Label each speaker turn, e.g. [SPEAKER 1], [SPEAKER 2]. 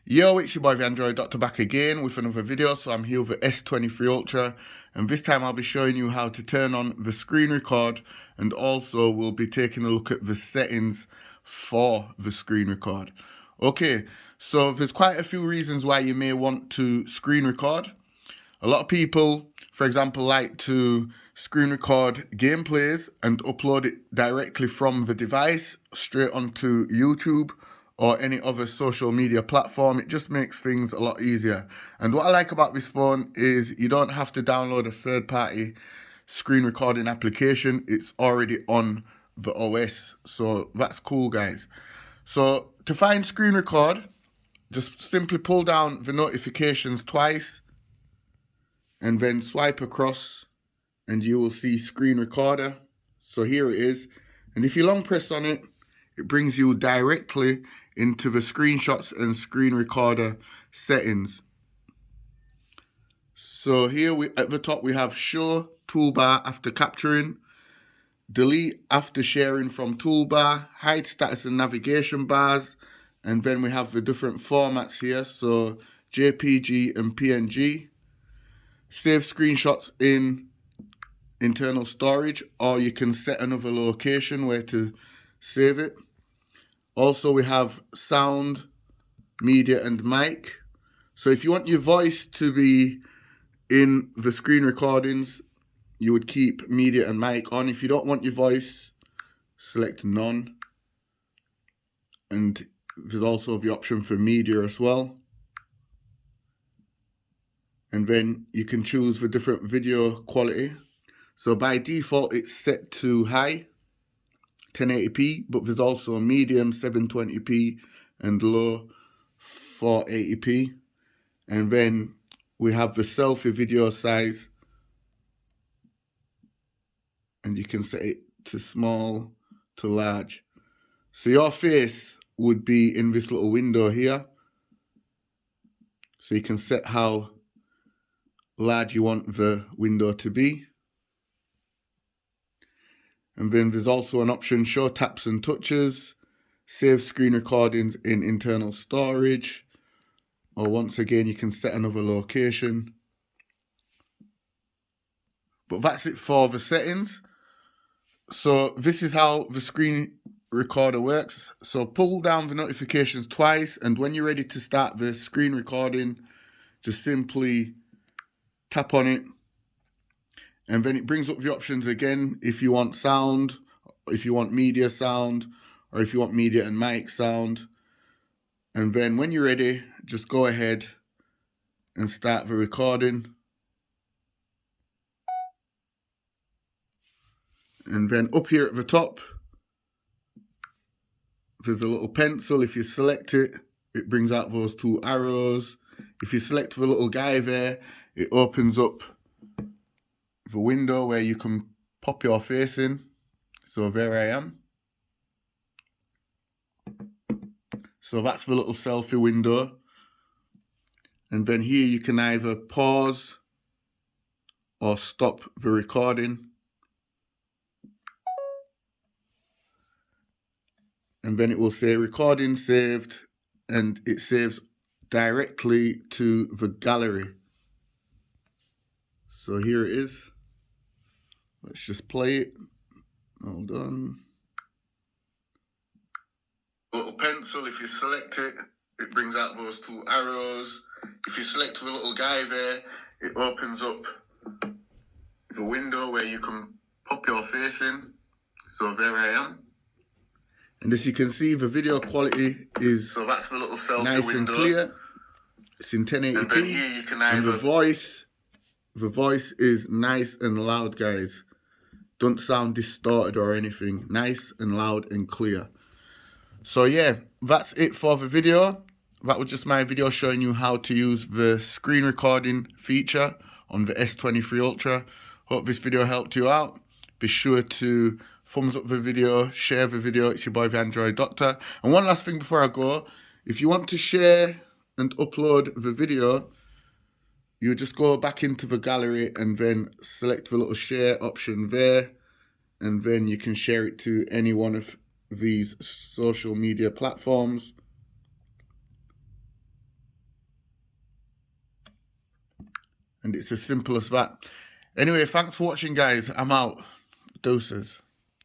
[SPEAKER 1] Yo, it's your boy the Android Doctor back again with another video. So I'm here with the S23 Ultra, and this time I'll be showing you how to turn on the screen record, and also we'll be taking a look at the settings for the screen record. Okay, so there's quite a few reasons why you may want to screen record. A lot of people, for example, like to screen record gameplays and upload it directly from the device straight onto YouTube or any other social media platform. It just makes things a lot easier. And what I like about this phone is you don't have to download a third-party screen recording application. It's already on the OS, so that's cool, guys. So to find screen record, just simply pull down the notifications twice and then swipe across and you will see screen recorder. So here it is, and if you long press on it, it brings you directly into the screenshots and screen recorder settings. So here at the top we have show toolbar after capturing, delete after sharing from toolbar, hide status and navigation bars, and then we have the different formats here, so JPG and PNG, save screenshots in internal storage, or you can set another location where to save it. Also we have sound, media and mic. So if you want your voice to be in the screen recordings, you would keep media and mic on. If you don't want your voice, select none. And there's also the option for media as well. And then you can choose the different video quality. So by default it's set to high, 1080p, but there's also medium, 720p, and low, 480p. And then we have the selfie video size, and you can set it to small to large. So your face would be in this little window here. So you can set how large you want the window to be. And then there's also an option, show taps and touches, save screen recordings in internal storage, or once again you can set another location. But that's it for the settings. So this is how the screen recorder works. So pull down the notifications twice, and when you're ready to start the screen recording, just simply tap on it, and then it brings up the options again if you want sound, if you want media sound, or if you want media and mic sound. And then when you're ready, just go ahead and start the recording. And then up here at the top, there's a little pencil. If you select it, it brings out those two arrows. If you select the little guy there, it opens up the window where you can pop your face in. So there I am. So that's the little selfie window. And then here you can either pause or stop the recording. And then it will say recording saved, and it saves directly to the gallery. So here it is. Let's just play it. Hold on. Little pencil, if you select it, it brings out those two arrows. If you select the little guy there, it opens up the window where you can pop your face in. So there I am. And as you can see, the video quality is so that's the little selfie nice window. And clear. It's in 1080p. And then here you can either... And the voice is nice and loud, guys. Don't sound distorted or anything. Nice and loud and clear. So yeah, that's it for the video. That was just my video showing you how to use the screen recording feature on the S23 Ultra. Hope this video helped you out. Be sure to thumbs up the video, share the video. It's your boy the Android Doctor. And one last thing before I go, if you want to share and upload the video, you just go back into the gallery and then select the little share option there, and then you can share it to any one of these social media platforms. and it's as simple as that. Anyway, thanks for watching, guys. I'm out. Doses.